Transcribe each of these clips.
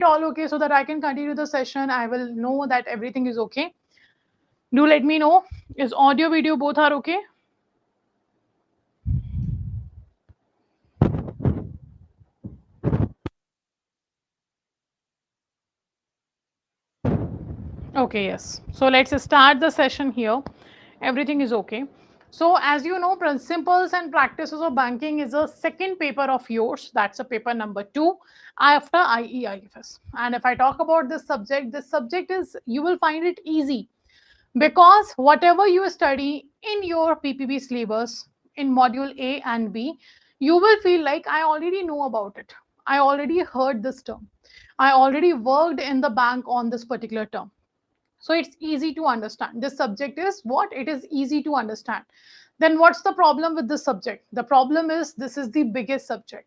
all okay so that I can continue the session? I will know that everything is okay. Do let me know. Is audio, video both are okay? Okay, yes. So let's start the session here. Everything is okay. So as you know, principles and practices of banking is a second paper of yours. That's a paper number 2 after IEIFS. And if I talk about this subject is, you will find it easy because whatever you study in your PPB syllabus in module A and B, you will feel like I already know about it. I already heard this term. I already worked in the bank on this particular term. So it's easy to understand. This subject is what? It is easy to understand. Then what's the problem with this subject? The problem is this is the biggest subject.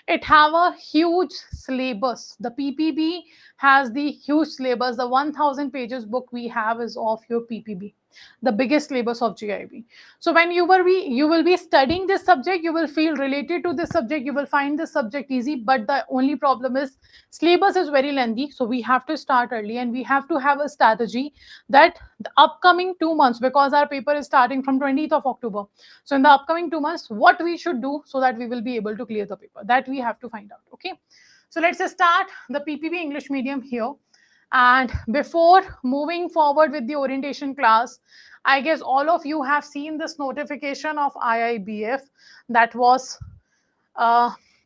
It have a huge syllabus. The PPB has the huge syllabus. The 1000 pages book we have is of your PPB, the biggest syllabus of JAIIB. So when you will be studying this subject, you will feel related to this subject. You will find this subject easy, but the only problem is syllabus is very lengthy. So we have to start early and we have to have a strategy that the upcoming 2 months, because our paper is starting from 20th of October. So in the upcoming 2 months, what we should do so that we will be able to clear the paper, that we have to find out. Okay. So let's start the PPB English medium here. And before moving forward with the orientation class, I guess all of you have seen this notification of IIBF that was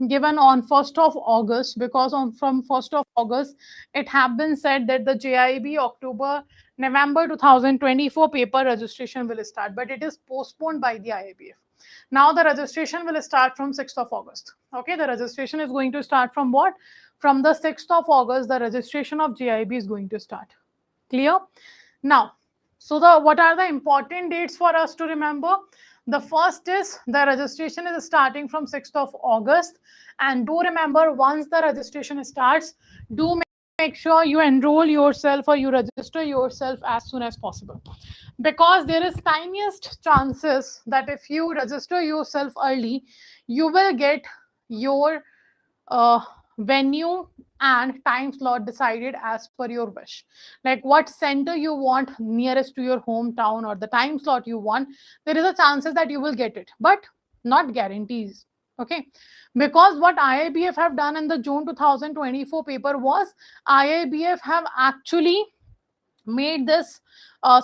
given on 1st of August, because from 1st of August, it have been said that the JAIIB November 2024 paper registration will start, but it is postponed by the IIBF. Now the registration will start from 6th of August. Okay, the registration is going to start from what? From the 6th of August, the registration of JAIIB is going to start. Clear? Now, so what are the important dates for us to remember? The first is the registration is starting from 6th of August. And do remember, once the registration starts, do make sure you enroll yourself or you register yourself as soon as possible. Because there is tiniest chances that if you register yourself early, you will get your venue and time slot decided as per your wish, like what center you want nearest to your hometown or the time slot you want. There is a chances that you will get it, but not guarantees. Okay, because what IIBF have done in the June 2024 paper was, IIBF have actually made this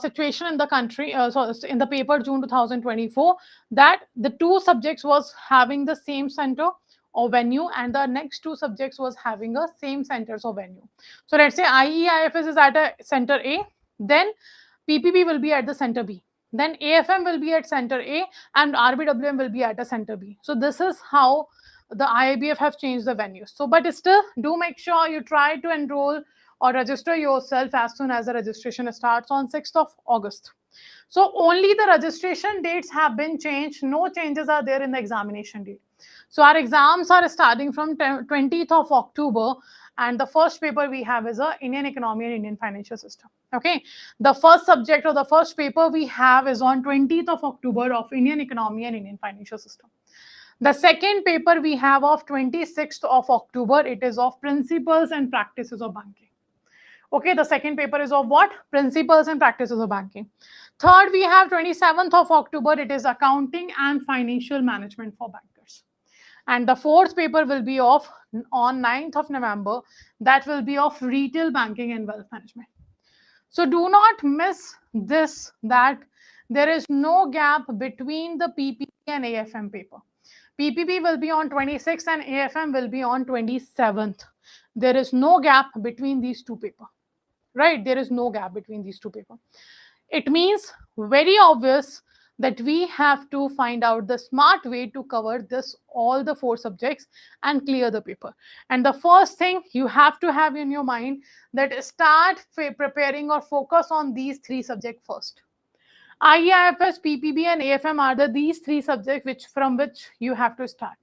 situation in the country, so in the paper June 2024, that the 2 subjects was having the same center or venue and the next 2 subjects was having a same centers or venue. So let's say IEIFS is at a center A, then PPB will be at the center B, then AFM will be at center A and RBWM will be at a center B. So this is how the IIBF have changed the venues. So but still, do make sure you try to enroll or register yourself as soon as the registration starts on 6th of August. So only the registration dates have been changed. No changes are there in the examination date. So our exams are starting from 20th of October, and the first paper we have is Indian economy and Indian financial system. Okay, the first subject or the first paper we have is on 20th of October of Indian economy and Indian financial system. The second paper we have of 26th of October, it is of principles and practices of banking. Okay, the second paper is of what? Principles and practices of banking. Third, we have 27th of October, it is accounting and financial management for bankers. And the fourth paper will be of on 9th of November, that will be of retail banking and wealth management. So do not miss this, that there is no gap between the PPB and AFM paper. PPB will be on 26th and AFM will be on 27th. There is no gap between these 2 papers. Right? There is no gap between these 2 papers. It means very obvious that we have to find out the smart way to cover this, all the 4 subjects and clear the paper. And the first thing you have to have in your mind that start preparing or focus on these 3 subjects first. IEIFS, PPB and AFM are these 3 subjects from which you have to start.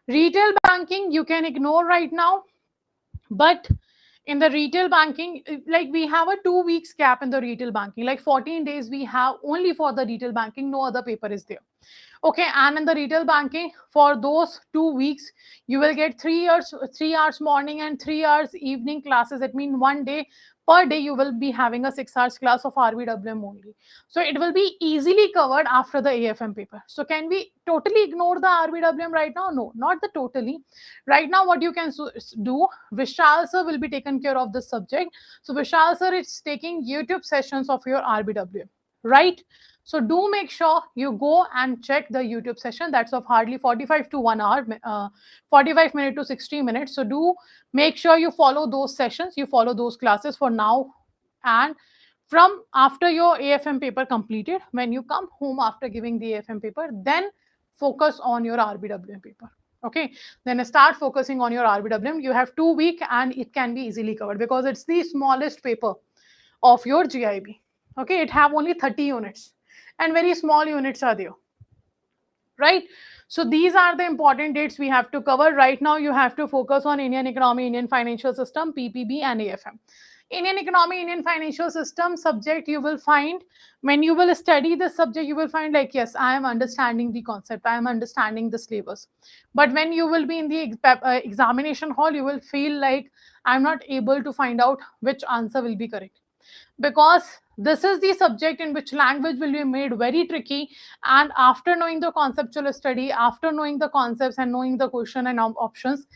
Retail banking you can ignore right now, but in the retail banking, like we have a 2 weeks gap in the retail banking, like 14 days we have only for the retail banking, no other paper is there. Okay, and in the retail banking, for those 2 weeks, you will get 3 hours morning and 3 hours evening classes. That means one day per day you will be having a 6 hours class of RBWM only. So it will be easily covered after the AFM paper. So can we totally ignore the RBWM right now? No, not the totally. Right now, what you can do, Vishal sir will be taken care of this subject. So Vishal sir is taking YouTube sessions of your RBWM, right? So do make sure you go and check the YouTube session. That's of hardly 45 to 1 hour, 45 minutes to 60 minutes. So do make sure you follow those sessions, you follow those classes for now. And from after your AFM paper completed, when you come home after giving the AFM paper, then focus on your RBWM paper. Okay, then start focusing on your RBWM. You have 2 weeks and it can be easily covered because it's the smallest paper of your JAIIB. Okay, it have only 30 units and very small units are there, right? So these are the important dates we have to cover. Right now, you have to focus on Indian economy, Indian financial system, PPB and AFM. Indian economy, Indian financial system subject, you will find when you will study this subject, you will find like, yes, I am understanding the concept, I am understanding the syllabus. But when you will be in the examination hall, you will feel like I'm not able to find out which answer will be correct, because this is the subject in which language will be made very tricky. And after knowing the conceptual study, after knowing the concepts and knowing the question and options,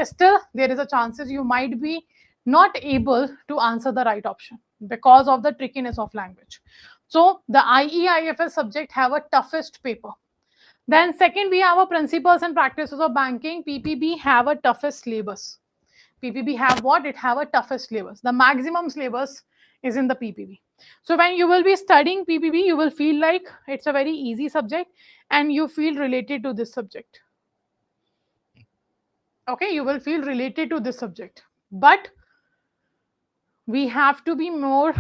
still there is a chances you might be not able to answer the right option because of the trickiness of language. So the IEIFS subject have a toughest paper. Then second, we have a principles and practices of banking. PPB have a toughest syllabus. PPB have what? It have a toughest syllabus. The maximum syllabus is in the PPB. So when you will be studying PPB, you will feel like it's a very easy subject and you feel related to this subject. Okay, you will feel related to this subject. But we have to be more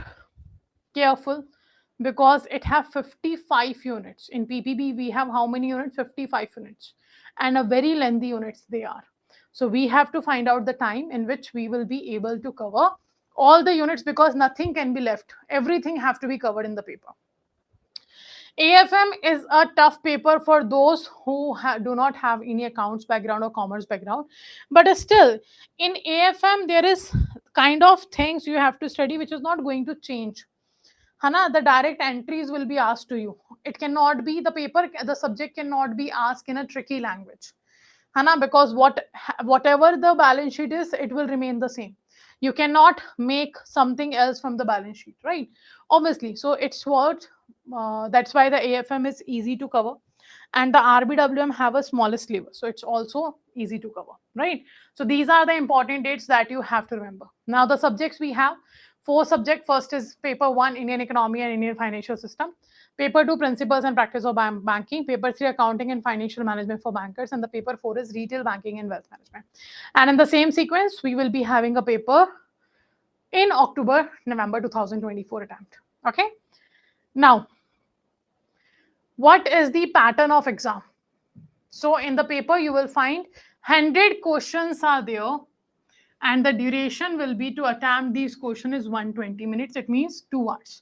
careful because it have 55 units. In PPB, we have how many units? 55 units. And a very lengthy units they are. So we have to find out the time in which we will be able to cover all the units because nothing can be left. Everything have to be covered in the paper. AFM is a tough paper for those who do not have any accounts background or commerce background. But still, in AFM, there is kind of things you have to study which is not going to change. Hana, the direct entries will be asked to you. It cannot be the paper, the subject cannot be asked in a tricky language. Hana, because whatever the balance sheet is, it will remain the same. You cannot make something else from the balance sheet, right? Obviously. So it's what, that's why the AFM is easy to cover. And the RBWM have a smallest syllabus. So it's also easy to cover, right? So these are the important dates that you have to remember. Now the subjects we have, 4 subjects. First is paper 1, Indian economy and Indian financial system. Paper 2, principles and practice of banking. Paper 3, accounting and financial management for bankers. And the paper 4 is retail banking and wealth management. And in the same sequence, we will be having a paper in October, November 2024 attempt. Okay. Now, what is the pattern of exam? So in the paper, you will find 100 questions are there. And the duration will be to attempt these questions is 120 minutes. It means 2 hours.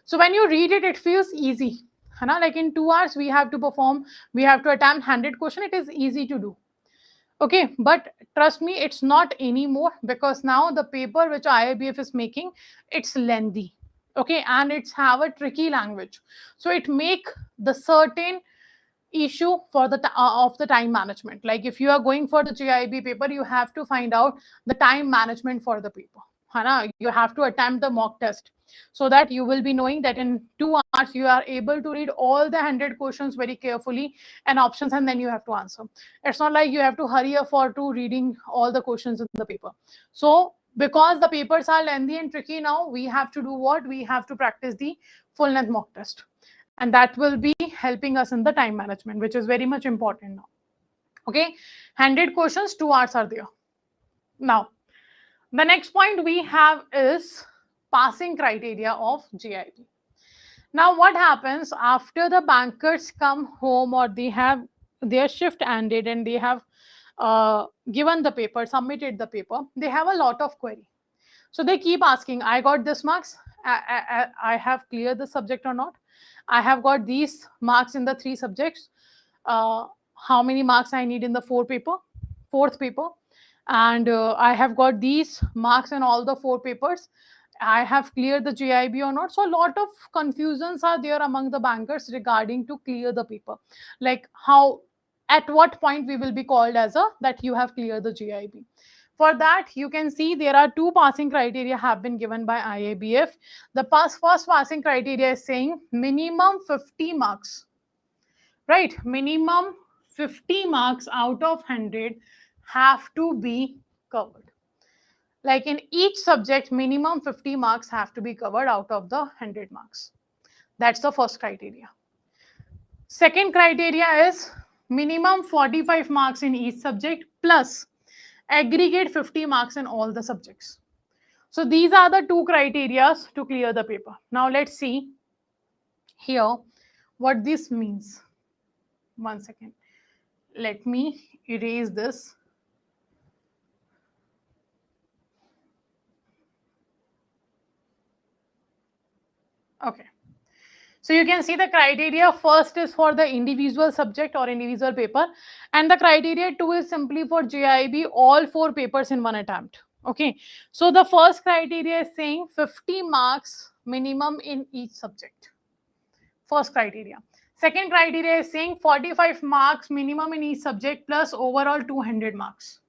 So when you read it, it feels easy. Like in 2 hours, we have to perform, we have to attempt 100 questions. It is easy to do. Okay, but trust me, it's not anymore because now the paper which IIBF is making, it's lengthy. Okay, and it's have a tricky language. So it make the certain issue for the of the time management. Like if you are going for the JAIIB paper, you have to find out the time management for the paper. You have to attempt the mock test so that you will be knowing that in 2 hours you are able to read all the 100 questions very carefully and options, and then you have to answer. It's not like you have to hurry up for to reading all the questions in the paper. So because the papers are lengthy and tricky now, we have to do what? We have to practice the full length mock test. And that will be helping us in the time management, which is very much important now. Okay, 100 questions, 2 hours are there. Now, the next point we have is passing criteria of JAIIB. Now, what happens after the bankers come home or they have their shift ended and they have given the paper, submitted the paper, they have a lot of query. So they keep asking, I got this marks, I have cleared the subject or not. I have got these marks in the 3 subjects. How many marks I need in the fourth paper, and I have got these marks in all the 4 papers. I have cleared the JIB or not. So a lot of confusions are there among the bankers regarding to clear the paper, like how, at what point we will be called as a that you have cleared the JIB. For that, you can see there are 2 passing criteria have been given by IABF. The first passing criteria is saying minimum 50 marks, right? Minimum 50 marks out of 100 have to be covered. Like in each subject, minimum 50 marks have to be covered out of the 100 marks. That's the first criteria. Second criteria is minimum 45 marks in each subject plus aggregate 50 marks in all the subjects. So these are the 2 criteria to clear the paper. Now let's see here what this means. One second. Let me erase this. Okay. So you can see the criteria first is for the individual subject or individual paper, and the criteria 2 is simply for JIB all 4 papers in one attempt. Okay. So the first criteria is saying 50 marks minimum in each subject. First criteria. Second criteria is saying 45 marks minimum in each subject plus overall 200 marks.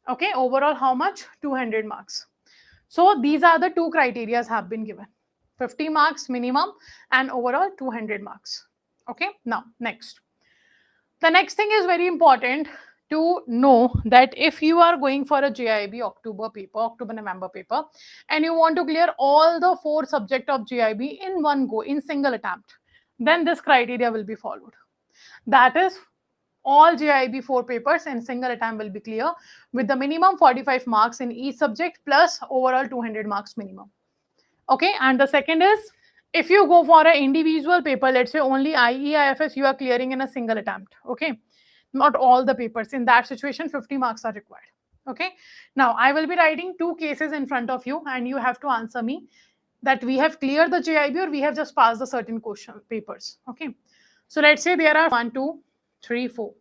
Okay, overall how much? 200 marks. So these are the 2 criteria have been given. 50 marks minimum and overall 200 marks. Okay, now next. The next thing is very important to know that if you are going for a JIB October-November paper, and you want to clear all the 4 subjects of JIB in one go, in single attempt, then this criteria will be followed. That is, all JIB 4 papers in single attempt will be clear with the minimum 45 marks in each subject plus overall 200 marks minimum. Okay, and the second is, if you go for an individual paper, let's say only IEIFS you are clearing in a single attempt. Okay, not all the papers. In that situation, 50 marks are required. Okay, now I will be writing 2 cases in front of you, and you have to answer me that we have cleared the JIB or we have just passed the certain question papers. Okay, so let's say there are 1, 2, 3, 4.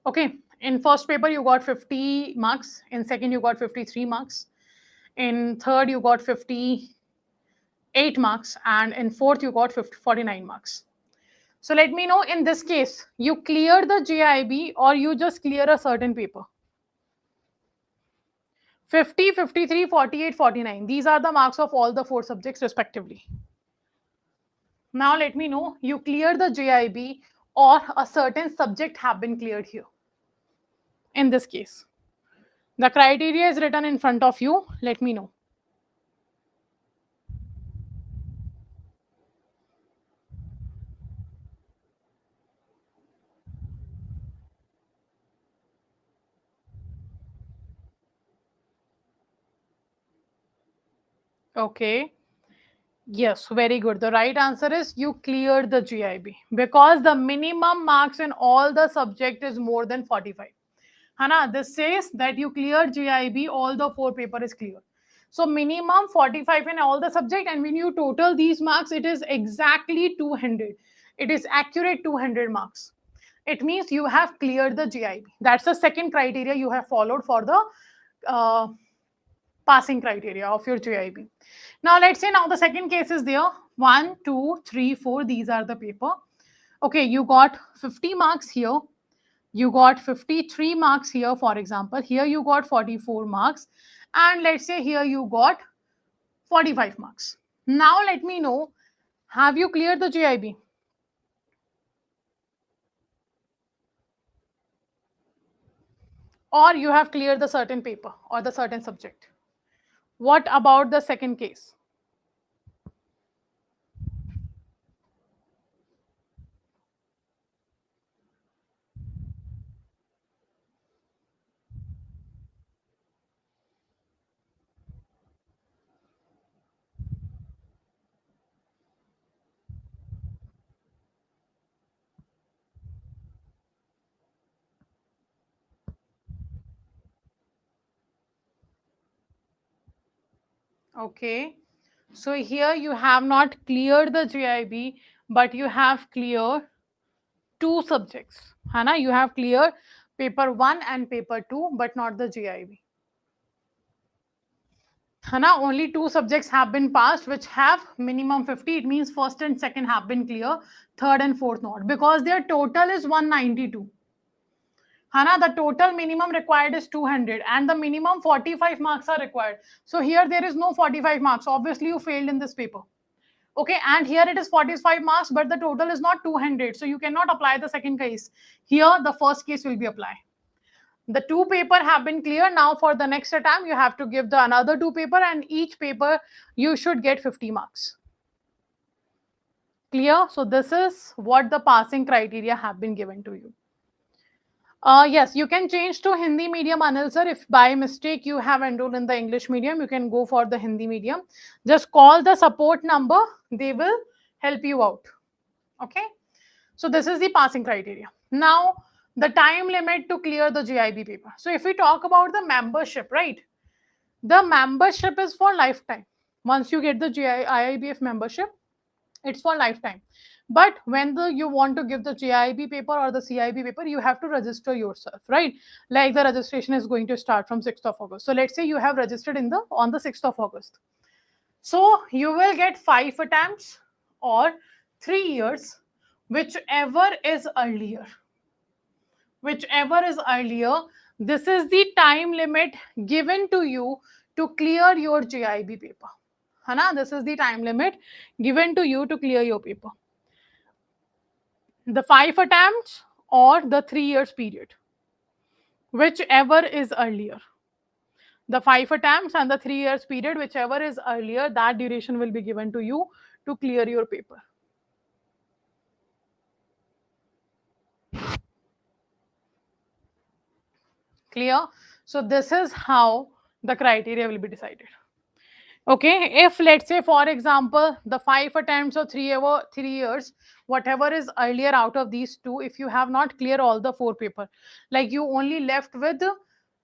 Okay, in first paper you got 50 marks, in second you got 53 marks, in third you got 58 marks, and in fourth you got 49 marks. So let me know, in this case, you clear the JIB or you just clear a certain paper? 50, 53, 48, 49. These are the marks of all the 4 subjects respectively. Now let me know, you clear the JIB or a certain subject have been cleared here. In this case, the criteria is written in front of you. Let me know. Okay. Yes, very good. The right answer is you cleared the JIB because the minimum marks in all the subject is more than 45. Hana, this says that you cleared JIB, all the 4 paper is clear. So minimum 45 in all the subject, and when you total these marks, it is exactly 200. It is accurate 200 marks. It means you have cleared the JIB. That's the second criteria you have followed for the passing criteria of your JIB. Now let's say now the second case is there. 1, 2, 3, 4. These are the paper. Okay, you got 50 marks here. You got 53 marks here, for example. Here you got 44 marks. And let's say here you got 45 marks. Now let me know, have you cleared the JIB? Or you have cleared the certain paper or the certain subject? What about the second case? Okay. So here you have not cleared the JAIIB, but you have cleared two subjects. Hana, you have cleared paper 1 and paper 2, but not the JAIIB. Hana, only two subjects have been passed which have minimum 50. It means first and second have been clear, third and fourth not, because their total is 192. Hana, the total minimum required is 200 and the minimum 45 marks are required. So here there is no 45 marks. Obviously you failed in this paper. Okay, and here it is 45 marks, but the total is not 200. So you cannot apply the second case. Here the first case will be applied. The two paper have been clear. Now for the next attempt, you have to give the another two paper, and each paper you should get 50 marks. Clear? So this is what the passing criteria have been given to you. Yes, you can change to Hindi medium, Anil sir. If by mistake you have enrolled in the English medium, you can go for the Hindi medium. Just call the support number. They will help you out. Okay. So this is the passing criteria. Now, the time limit to clear the JAIIB paper. So if we talk about the membership, right? The membership is for lifetime. Once you get the JAIIBF membership, it's for lifetime. But when you want to give the JAIIB paper or the CAIIB paper, you have to register yourself, right? Like the registration is going to start from 6th of August. So let's say you have registered on the 6th of August. So you will get 5 attempts or 3 years, whichever is earlier. Whichever is earlier, this is the time limit given to you to clear your JAIIB paper. Hana, this is the time limit given to you to clear your paper. The 5 attempts or the 3 years period, whichever is earlier. The 5 attempts and the 3 years period, whichever is earlier, that duration will be given to you to clear your paper. Clear? So this is how the criteria will be decided. Okay, if let's say for example the 5 attempts or 3 years, whatever is earlier out of these two, if you have not cleared all the 4 paper, like you only left with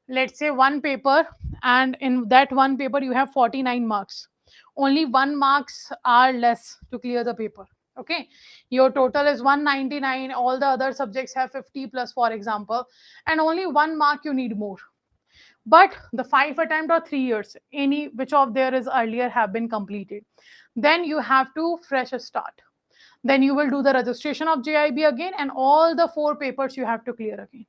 let's say 1 paper, and in that 1 paper you have 49 marks, only 1 marks are less to clear the paper. Okay, your total is 199, all the other subjects have 50 plus for example, and only 1 mark you need more. But the 5 attempt or 3 years, any which of there is earlier have been completed, then you have to fresh start. Then you will do the registration of JAIIB again, and all the 4 papers you have to clear again.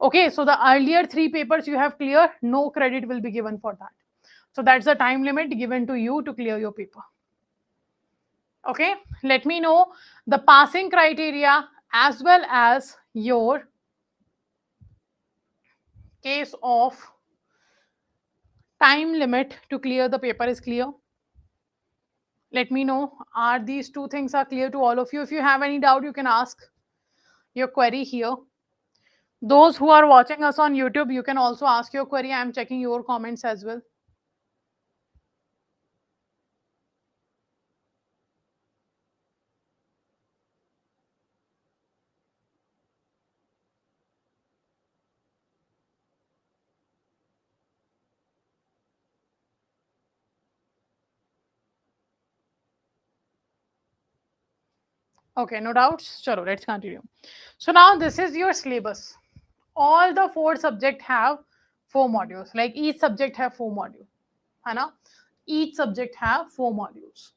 Okay, so the earlier 3 papers you have cleared, no credit will be given for that. So that's the time limit given to you to clear your paper. Okay, let me know the passing criteria as well as your case of time limit to clear the paper is clear. Let me know, are these 2 things are clear to all of you? If you have any doubt, you can ask your query here. Those who are watching us on YouTube, you can also ask your query. I am checking your comments as well. Okay, no doubts. Chalo, let's continue. So now this is your syllabus. All the 4 subjects have 4 modules. Like each subject have 4 modules. Hana? Each subject have 4 modules.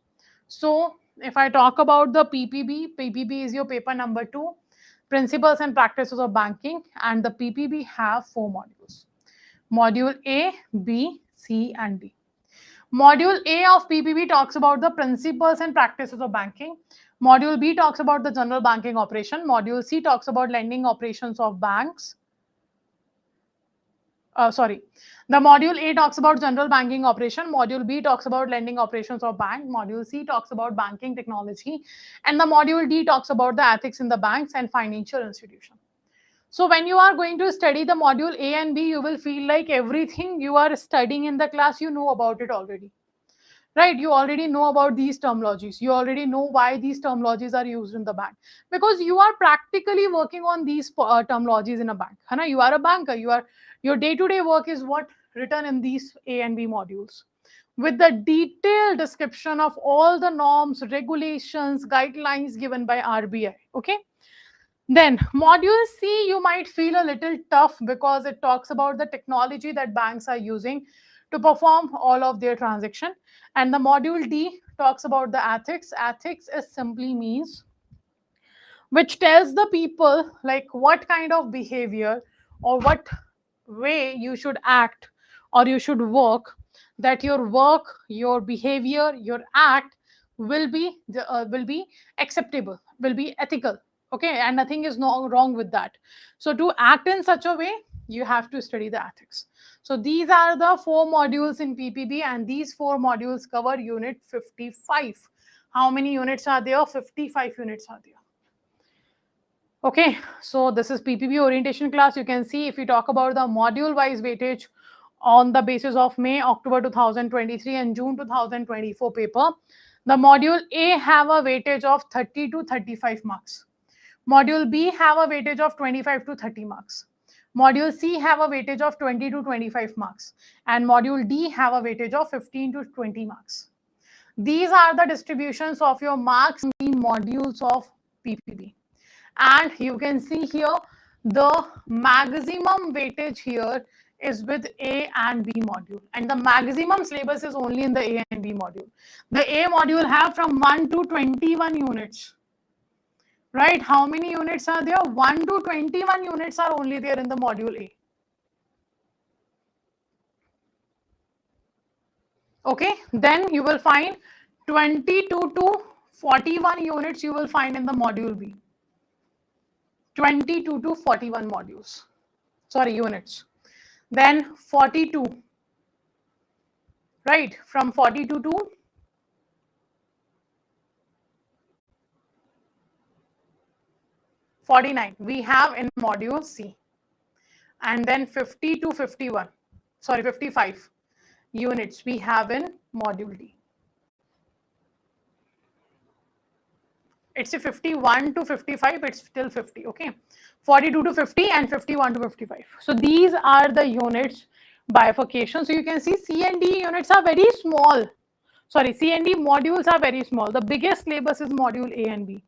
So if I talk about the PPB is your paper number 2, Principles and Practices of Banking, and the PPB have 4 modules. Module A, B, C, and D. Module A of PPB talks about the Principles and Practices of Banking. Module B talks about the general banking operation. Module C talks about lending operations of banks. The module A talks about general banking operation. Module B talks about lending operations of bank. Module C talks about banking technology. And the module D talks about the ethics in the banks and financial institution. So when you are going to study the module A and B, you will feel like everything you are studying in the class, you know about it already. Right, you already know about these terminologies. You already know why these terminologies are used in the bank, because you are practically working on these terminologies in a bank. You are a banker. Your day-to-day work is what? written in these A and B modules with the detailed description of all the norms, regulations, guidelines given by RBI. Okay. Then module C, you might feel a little tough because it talks about the technology that banks are using to perform all of their transaction. And the module D talks about the ethics. Ethics is simply means which tells the people like what kind of behavior or what way you should act or you should work, that your work, your behavior, your act will be acceptable, will be ethical. Okay, and nothing is no wrong with that. So to act in such a way, you have to study the ethics. So these are the 4 modules in PPB, and these 4 modules cover unit 55. How many units are there? 55 units are there. Okay, so this is PPB orientation class. You can see if we talk about the module wise weightage on the basis of May, October 2023 and June 2024 paper, the module A have a weightage of 30 to 35 marks. Module B have a weightage of 25 to 30 marks. Module C have a weightage of 20 to 25 marks. And module D have a weightage of 15 to 20 marks. These are the distributions of your marks in modules of PPB. And you can see here the maximum weightage here is with A and B module, and the maximum syllabus is only in the A and B module. The A module have from 1 to 21 units, right? How many units are there? 1 to 21 units are only there in the module A. Okay, then you will find 22 to 41 units you will find in the module B. 22 to 41 modules, sorry, units. Then 42, right? From 42 to 49, we have in module C. And then 50 to 51, sorry, 55 units we have in module D. It's a 51 to 55, it's still 50, okay? 42 to 50 and 51 to 55. So these are the units bifurcation. So you can see C and D units are very small. Sorry, C and D modules are very small. The biggest syllabus is module A and B.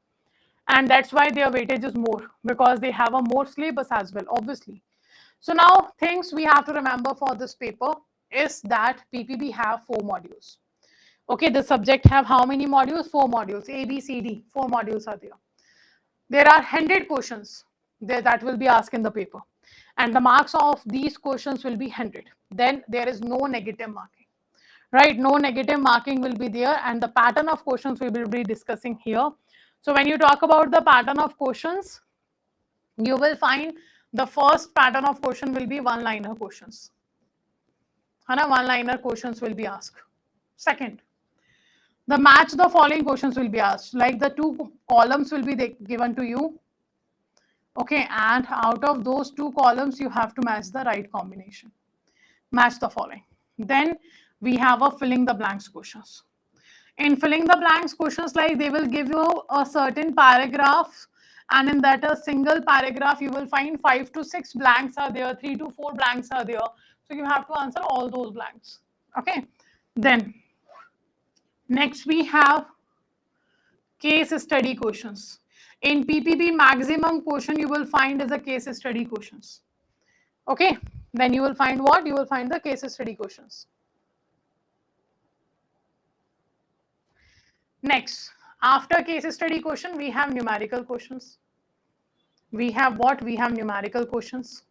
And that's why their weightage is more, because they have a more syllabus as well, obviously. So now things we have to remember for this paper is that PPB have 4 modules. Okay, the subject have how many modules? 4 modules, A, B, C, D, 4 modules are there. There are 100 questions that will be asked in the paper, and the marks of these questions will be 100. Then there is no negative marking, right? No negative marking will be there, and the pattern of questions we will be discussing here. So when you talk about the pattern of questions, you will find the first pattern of question will be one-liner questions. One-liner questions will be asked. Second, the match the following questions will be asked, like the 2 columns will be given to you. Okay, and out of those 2 columns, you have to match the right combination. Match the following. Then we have a filling the blanks questions. In filling the blanks questions, like they will give you a certain paragraph, and in that a single paragraph, you will find 5 to 6 blanks are there, 3 to 4 blanks are there. So you have to answer all those blanks. Okay, then next we have case study questions. In PPB, maximum question you will find is a case study questions. Okay, then you will find what? You will find the case study questions. Next, after case study question, we have numerical questions. We have what? We have numerical questions.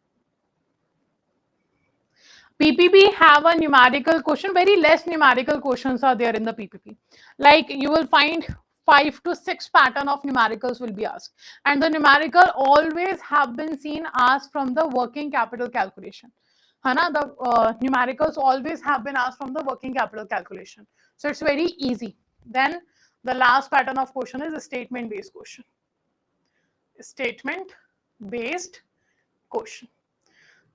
PPB have a numerical question, very less numerical questions are there in the PPB. Like you will find 5 to 6 pattern of numericals will be asked. And the numerical always have been seen asked from the working capital calculation. The numericals always have been asked from the working capital calculation. So it's very easy. Then the last pattern of question is a statement based question. Statement based question.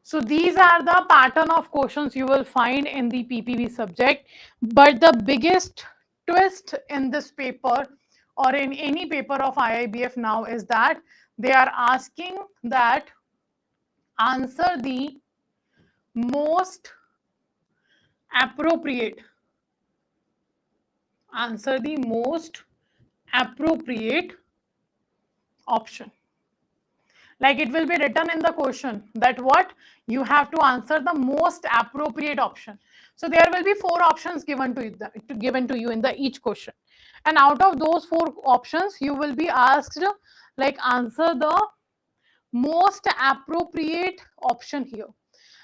So these are the pattern of questions you will find in the PPB subject. But the biggest twist in this paper or in any paper of IIBF now is that they are asking that answer the most appropriate. Answer the most appropriate option. Like it will be written in the question that what you have to answer the most appropriate option. So there will be 4 options given to you in the each question, and out of those 4 options you will be asked like answer the most appropriate option here,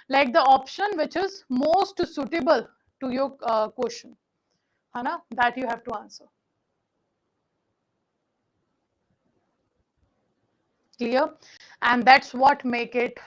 like the option which is most suitable to your question, Hana, that you have to answer. Clear? And that's what make it